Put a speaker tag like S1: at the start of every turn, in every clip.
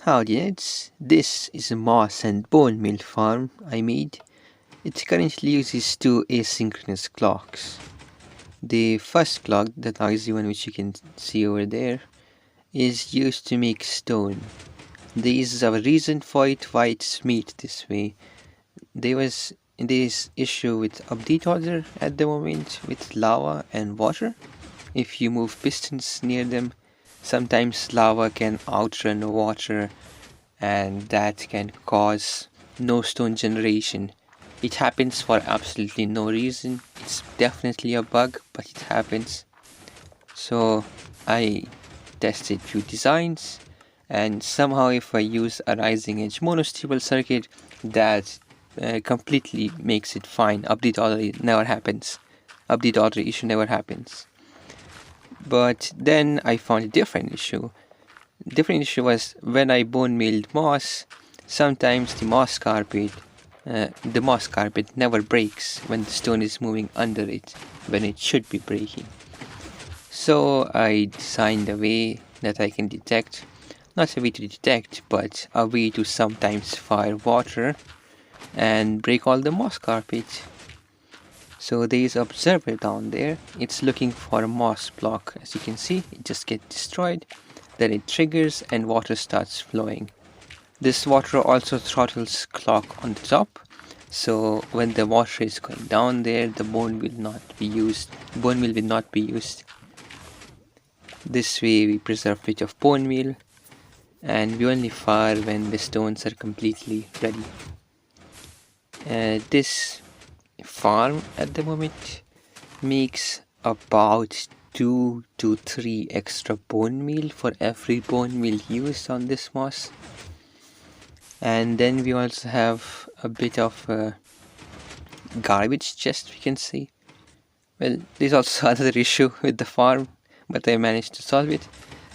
S1: Howdy Neds, this is a moss and bone meal farm I made. It currently uses two asynchronous clocks. The first clock, the noisy one which you can see over there, is used to make stone. There is a reason for it why it's made this way. There was this issue with update order at the moment with lava and water. If you move pistons near them, sometimes lava can outrun water and that can cause no stone generation. It happens for absolutely no reason. It's definitely a bug, but it happens. So I tested few designs, and somehow if I use a rising edge monostable circuit, that completely makes it fine. Update order never happens. Update order issue never happens. But then I found a different issue. Different issue was when I bone milled moss, sometimes the moss carpet never breaks when the stone is moving under it, when it should be breaking. So I designed a way that I can detect, not a way to detect, but a way to sometimes fire water and break all the moss carpet. So there is an observer down there. It's looking for a moss block. As you can see, it just gets destroyed. Then it triggers and water starts flowing. This water also throttles clock on the top. So when the water is going down there, the bone will not be used. Bone meal will not be used. This way we preserve bit of bone meal, and we only fire when the stones are completely ready. This farm at the moment makes about 2 to 3 extra bone meal for every bone meal used on this moss. And then we also have a bit of a garbage chest, we can see. Well, there's also another issue with the farm, but I managed to solve it.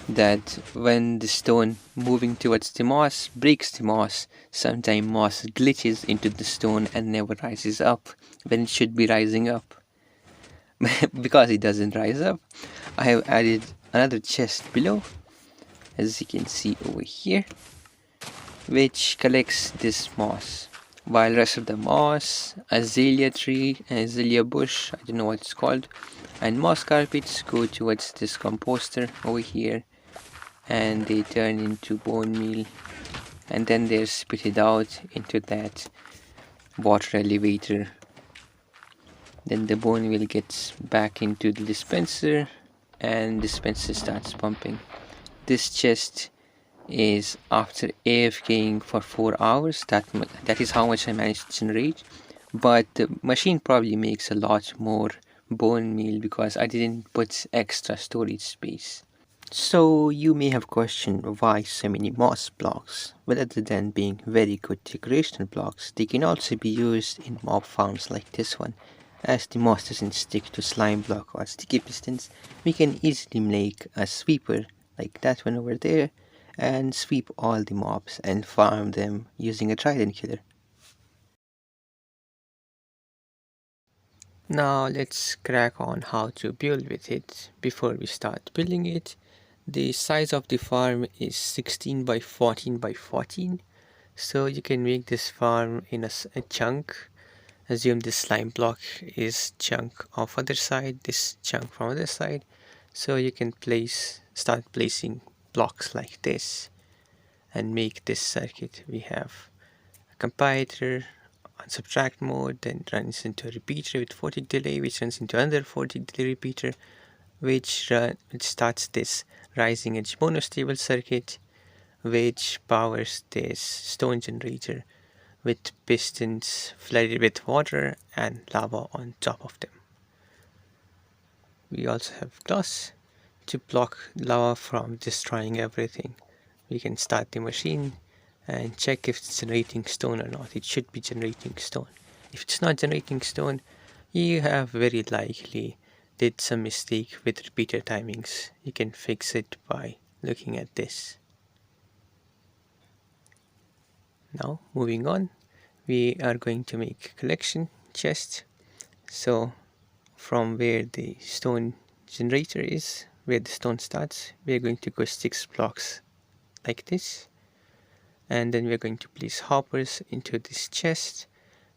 S1: That when the stone moving towards the moss breaks the moss, sometimes moss glitches into the stone and never rises up when it should be rising up. Because it doesn't rise up, I have added another chest below, as you can see over here, which collects this moss. While rest of the moss, azalea tree, azalea bush, I don't know what it's called, and moss carpets go towards this composter over here, and they turn into bone meal, and then they're spitted out into that water elevator. Then the bone meal gets back into the dispenser, and dispenser starts pumping. This chest is after AFKing for 4 hours. That is how much I managed to generate. But the machine probably makes a lot more bone meal because I didn't put extra storage space. So you may have questioned why so many moss blocks. Well, other than being very good decorational blocks, they can also be used in mob farms like this one. As the moss doesn't stick to slime block or sticky pistons, we can easily make a sweeper like that one over there and sweep all the mobs and farm them using a trident killer. Now let's crack on how to build with it. Before we start building it, the size of the farm is 16 by 14 by 14. So you can make this farm in a chunk. Assume this slime block is chunk of other side, this chunk from other side. So you can start placing blocks like this and make this circuit. We have a comparator on subtract mode, then runs into a repeater with 40 delay, which runs into another 40 delay repeater, which starts this rising edge monostable circuit, which powers this stone generator with pistons flooded with water and lava on top of them. We also have glass to block lava from destroying everything. We can start the machine and check if it's generating stone or not. It should be generating stone. If it's not generating stone, you have very likely did some mistake with repeater timings. You can fix it by looking at this. Now moving on, we are going to make collection chest. So from where the stone generator is, where the stone starts, we are going to go 6 blocks like this. And then we're going to place hoppers into this chest,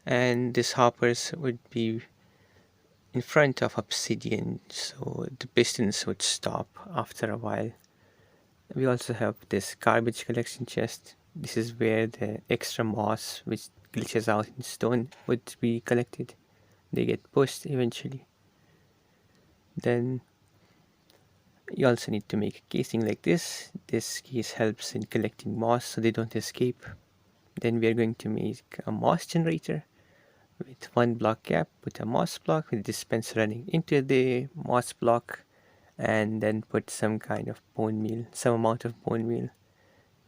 S1: and these hoppers would be in front of obsidian, so the pistons would stop after a while. We also have this garbage collection chest. This is where the extra moss which glitches out in stone would be collected. They get pushed eventually. Then you also need to make a casing like this. This case helps in collecting moss so they don't escape. Then we are going to make a moss generator with one block gap, put a moss block with dispenser running into the moss block, and then put some kind of bone meal, some amount of bone meal.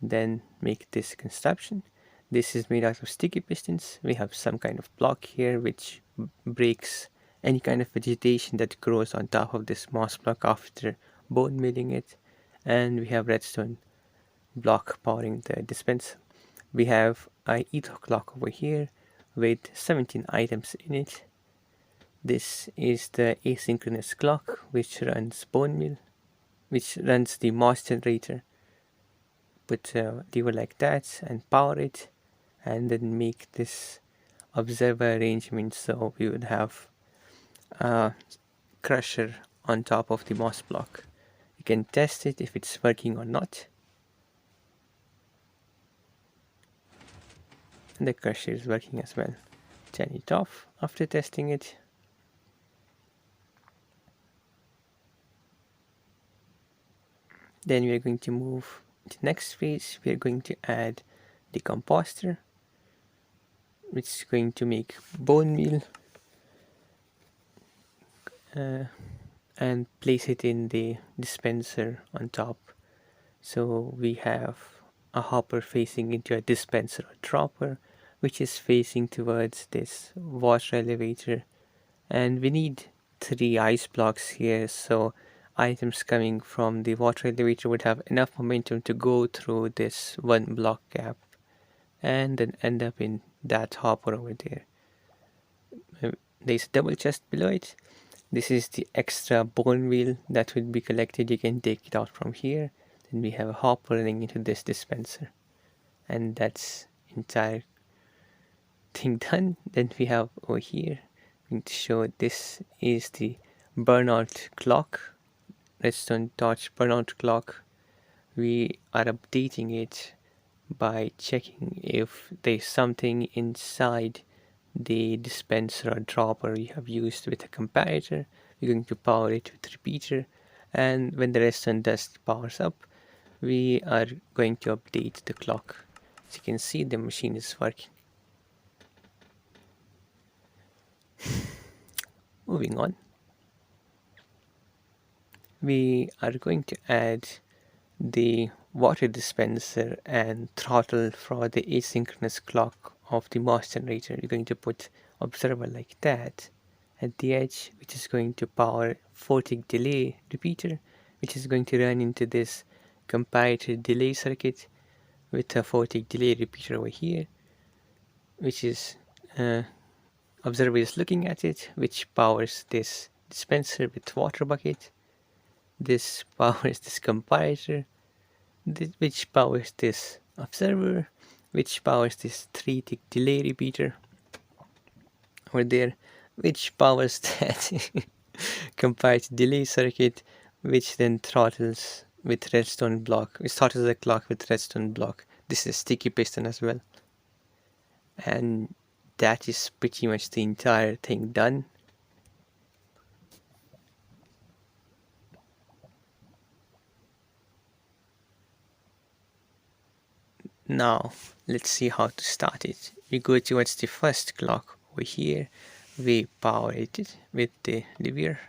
S1: Then make this construction. This is made out of sticky pistons. We have some kind of block here which breaks any kind of vegetation that grows on top of this moss block after bone milling it. And we have redstone block powering the dispenser. We have a ether clock over here with 17 items in it. This is the asynchronous clock which runs bone meal, which runs the moss generator. Put a lever like that and power it, and then make this observer arrangement so we would have a crusher on top of the moss block. You can test it if it's working or not. And the crusher is working as well. Turn it off after testing it. Then we are going to move to the next phase. We are going to add the composter, which is going to make bone meal, and place it in the dispenser on top. So we have a hopper facing into a dispenser or dropper, which is facing towards this water elevator. And we need 3 ice blocks here, so items coming from the water elevator would have enough momentum to go through this 1 block gap and then end up in that hopper over there. There's a double chest below it. This is the extra bone meal that will be collected. You can take it out from here. Then we have a hopper running into this dispenser, and that's entire thing done. Then we have over here, I'm going to show this is the burnout clock, redstone torch burnout clock. We are updating it by checking if there's something inside the dispenser or dropper we have used with a comparator. We're going to power it with repeater, and when the redstone dust powers up, we are going to update the clock. As you can see, the machine is working. Moving on, we are going to add the water dispenser and throttle for the asynchronous clock of the moss generator. You're going to put observer like that at the edge, which is going to power 40 delay repeater, which is going to run into this comparator delay circuit with a 40 delay repeater over here, which is observer is looking at it, which powers this dispenser with water bucket. This powers this comparator, which powers this observer, which powers this 3-tick delay repeater over there, which powers that comparator delay circuit, which then throttles with redstone block, which throttles the clock with redstone block. This is sticky piston as well. And that is pretty much the entire thing done. Now let's see how to start it. We go towards the first clock over here. We power it with the lever.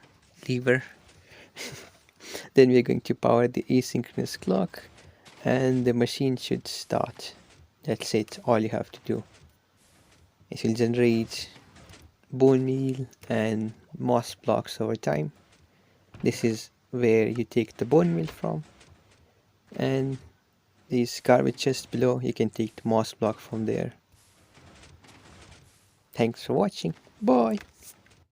S1: Then we're going to power the asynchronous clock, and the machine should start. That's it, all you have to do. It will generate bone meal and moss blocks over time. This is where you take the bone meal from, and these garbage chests below, you can take the moss block from there. Thanks for watching. Bye.